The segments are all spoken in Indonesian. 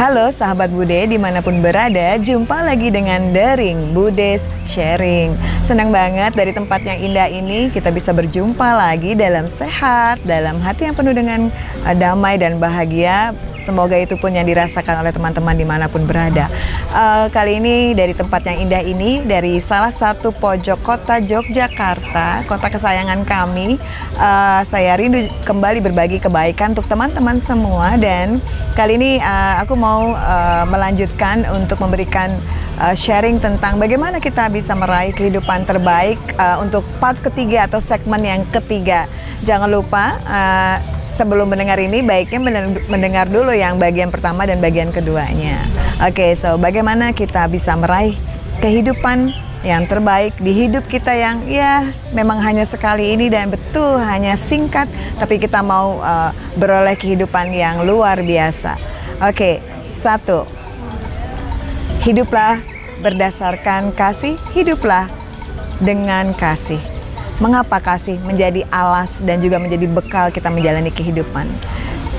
Halo sahabat Bude dimanapun berada, jumpa lagi dengan Daring Budes Sharing. Senang banget dari tempat yang indah ini kita bisa berjumpa lagi dalam sehat, dalam hati yang penuh dengan damai dan bahagia. Semoga itu pun yang dirasakan oleh teman-teman dimanapun berada. Kali ini dari tempat yang indah ini, dari salah satu pojok kota Yogyakarta, kota kesayangan kami, saya rindu kembali berbagi kebaikan untuk teman-teman semua. Dan kali ini aku mau melanjutkan untuk memberikan sharing tentang bagaimana kita bisa meraih kehidupan terbaik untuk part ketiga atau segmen yang ketiga. Jangan lupa sebelum mendengar ini baiknya mendengar dulu yang bagian pertama dan bagian keduanya. Oke, so bagaimana kita bisa meraih kehidupan yang terbaik di hidup kita yang ya memang hanya sekali ini dan betul hanya singkat, tapi kita mau beroleh kehidupan yang luar biasa. Oke, 1. Hiduplah berdasarkan kasih, hiduplah dengan kasih. Mengapa kasih menjadi alas dan juga menjadi bekal kita menjalani kehidupan?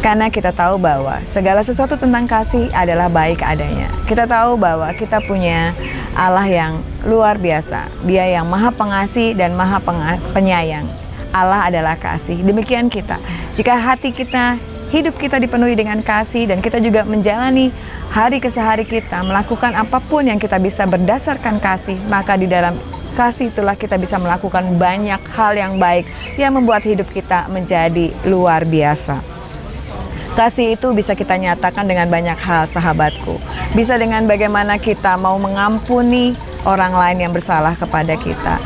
Karena kita tahu bahwa segala sesuatu tentang kasih adalah baik adanya. Kita tahu bahwa kita punya Allah yang luar biasa. Dia yang maha pengasih dan maha penyayang. Allah adalah kasih. Demikian kita. Jika hati kita, hidup kita dipenuhi dengan kasih dan kita juga menjalani hari kesehari kita, melakukan apapun yang kita bisa berdasarkan kasih, maka di dalam kasih itulah kita bisa melakukan banyak hal yang baik yang membuat hidup kita menjadi luar biasa. Kasih itu bisa kita nyatakan dengan banyak hal, sahabatku. Bisa dengan bagaimana kita mau mengampuni orang lain yang bersalah kepada kita.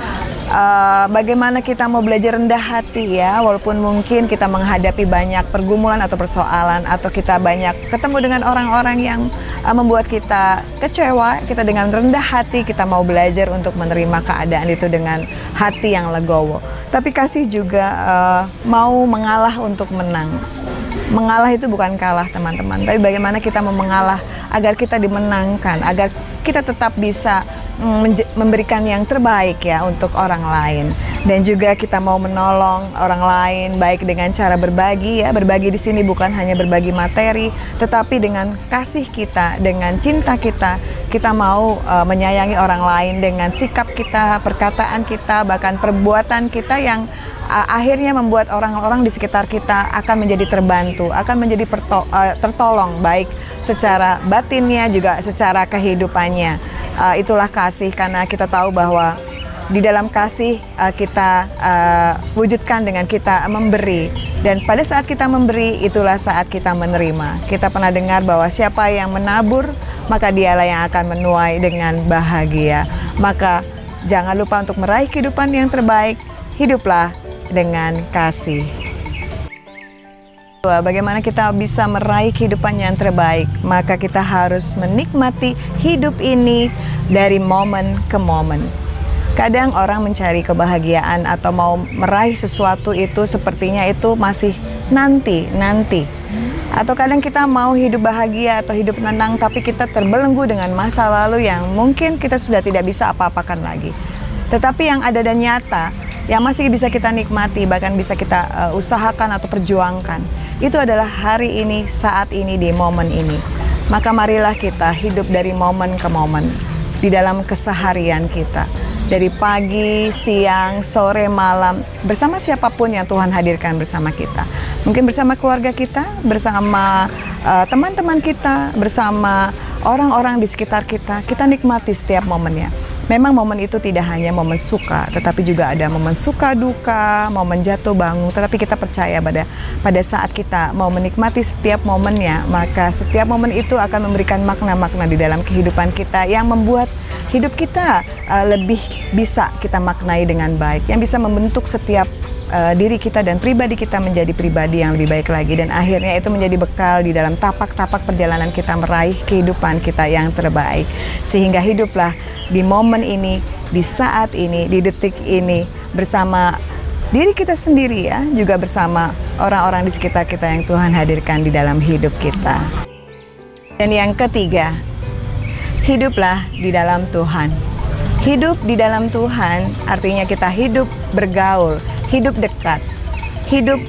Bagaimana kita mau belajar rendah hati ya, walaupun mungkin kita menghadapi banyak pergumulan atau persoalan, atau kita banyak ketemu dengan orang-orang yang membuat kita kecewa, kita dengan rendah hati kita mau belajar untuk menerima keadaan itu dengan hati yang legowo. Tapi kasih juga mau mengalah untuk menang. Mengalah itu bukan kalah, teman-teman, tapi bagaimana kita mau mengalah agar kita dimenangkan, agar kita tetap bisa memberikan yang terbaik ya untuk orang lain. Dan juga kita mau menolong orang lain baik dengan cara berbagi ya. Berbagi di sini bukan hanya berbagi materi, tetapi dengan kasih kita, dengan cinta kita, kita mau menyayangi orang lain dengan sikap kita, perkataan kita, bahkan perbuatan kita yang akhirnya membuat orang-orang di sekitar kita akan menjadi terbantu, akan menjadi tertolong baik secara batinnya juga secara kehidupannya. Itulah kasih, karena kita tahu bahwa di dalam kasih kita wujudkan dengan kita memberi, dan pada saat kita memberi itulah saat kita menerima. Kita pernah dengar bahwa siapa yang menabur maka dialah yang akan menuai dengan bahagia. Maka jangan lupa untuk meraih kehidupan yang terbaik, hiduplah dengan kasih. Bagaimana kita bisa meraih kehidupan yang terbaik? Maka kita harus menikmati hidup ini dari momen ke momen. Kadang orang mencari kebahagiaan atau mau meraih sesuatu itu sepertinya itu masih nanti. Atau kadang kita mau hidup bahagia atau hidup tenang, tapi kita terbelenggu dengan masa lalu yang mungkin kita sudah tidak bisa apa-apakan lagi. Tetapi yang ada dan nyata, yang masih bisa kita nikmati, bahkan bisa kita usahakan atau perjuangkan, itu adalah hari ini, saat ini, di momen ini. Maka marilah kita hidup dari momen ke momen di dalam keseharian kita. Dari pagi, siang, sore, malam, bersama siapapun yang Tuhan hadirkan bersama kita. Mungkin bersama keluarga kita, bersama teman-teman kita, bersama orang-orang di sekitar kita. Kita nikmati setiap momennya. Memang momen itu tidak hanya momen suka, tetapi juga ada momen suka duka, momen jatuh bangun. Tetapi kita percaya pada saat kita mau menikmati setiap momennya, maka setiap momen itu akan memberikan makna-makna di dalam kehidupan kita yang membuat hidup kita lebih bisa kita maknai dengan baik, yang bisa membentuk setiap diri kita dan pribadi kita menjadi pribadi yang lebih baik lagi, dan akhirnya itu menjadi bekal di dalam tapak-tapak perjalanan kita meraih kehidupan kita yang terbaik. Sehingga hiduplah di momen ini, di saat ini, di detik ini, bersama diri kita sendiri ya, juga bersama orang-orang di sekitar kita yang Tuhan hadirkan di dalam hidup kita. Dan yang ketiga, hiduplah di dalam Tuhan. Hidup di dalam Tuhan artinya kita hidup bergaul, hidup dekat, hidup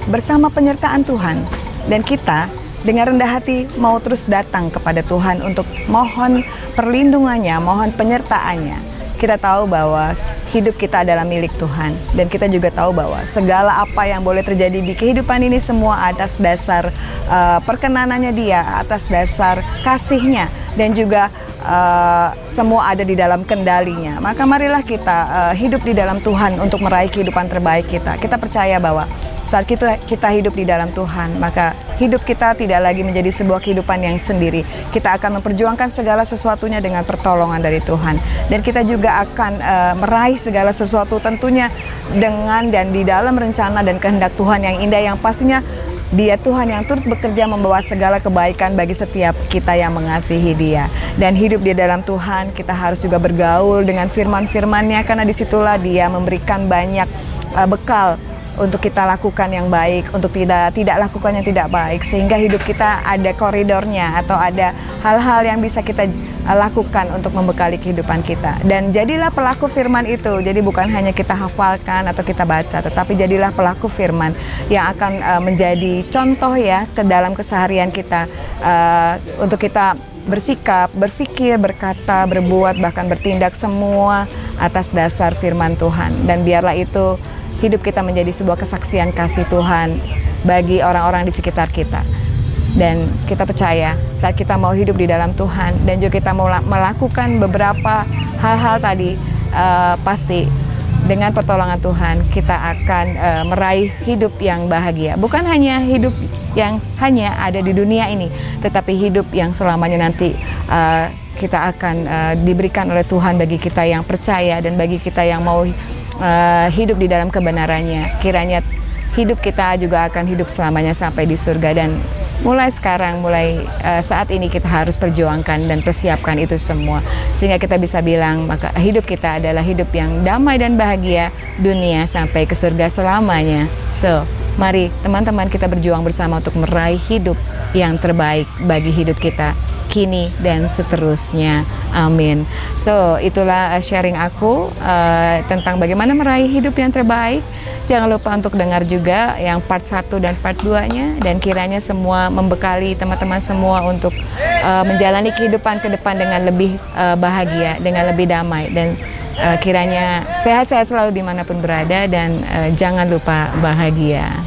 bersama penyertaan Tuhan. Dan kita dengan rendah hati mau terus datang kepada Tuhan untuk mohon perlindungannya, mohon penyertaannya. Kita tahu bahwa hidup kita adalah milik Tuhan, dan kita juga tahu bahwa segala apa yang boleh terjadi di kehidupan ini semua atas dasar perkenanannya Dia, atas dasar kasih-Nya, dan juga semua ada di dalam kendalinya. Maka marilah kita hidup di dalam Tuhan untuk meraih kehidupan terbaik kita. Kita percaya bahwa saat kita hidup di dalam Tuhan, maka hidup kita tidak lagi menjadi sebuah kehidupan yang sendiri. Kita akan memperjuangkan segala sesuatunya dengan pertolongan dari Tuhan. Dan kita juga akan meraih segala sesuatu tentunya dengan dan di dalam rencana dan kehendak Tuhan yang indah, yang pastinya Dia Tuhan yang turut bekerja membawa segala kebaikan bagi setiap kita yang mengasihi Dia. Dan hidup di dalam Tuhan, kita harus juga bergaul dengan firman-firman-Nya, karena disitulah Dia memberikan banyak bekal untuk kita lakukan yang baik, untuk tidak lakukan yang tidak baik, sehingga hidup kita ada koridornya atau ada hal-hal yang bisa kita lakukan untuk membekali kehidupan kita. Dan jadilah pelaku firman itu. Jadi bukan hanya kita hafalkan atau kita baca, tetapi jadilah pelaku firman yang akan menjadi contoh ya ke dalam keseharian kita, untuk kita bersikap, berpikir, berkata, berbuat, bahkan bertindak semua atas dasar firman Tuhan. Dan biarlah itu hidup kita menjadi sebuah kesaksian kasih Tuhan bagi orang-orang di sekitar kita. Dan kita percaya saat kita mau hidup di dalam Tuhan dan juga kita mau melakukan beberapa hal-hal tadi, pasti dengan pertolongan Tuhan kita akan meraih hidup yang bahagia. Bukan hanya hidup yang hanya ada di dunia ini, tetapi hidup yang selamanya nanti kita akan diberikan oleh Tuhan bagi kita yang percaya dan bagi kita yang mau hidup di dalam kebenarannya. Kiranya hidup kita juga akan hidup selamanya sampai di surga. Dan mulai sekarang, mulai saat ini kita harus perjuangkan dan persiapkan itu semua, sehingga kita bisa bilang maka hidup kita adalah hidup yang damai dan bahagia dunia sampai ke surga selamanya. So, mari teman-teman kita berjuang bersama untuk meraih hidup yang terbaik bagi hidup kita kini dan seterusnya. Amin. So, itulah sharing aku tentang bagaimana meraih hidup yang terbaik. Jangan lupa untuk dengar juga yang part 1 dan part 2-nya, dan kiranya semua membekali teman-teman semua untuk menjalani kehidupan ke depan dengan lebih bahagia, dengan lebih damai, dan kiranya sehat-sehat selalu dimanapun berada, dan jangan lupa bahagia.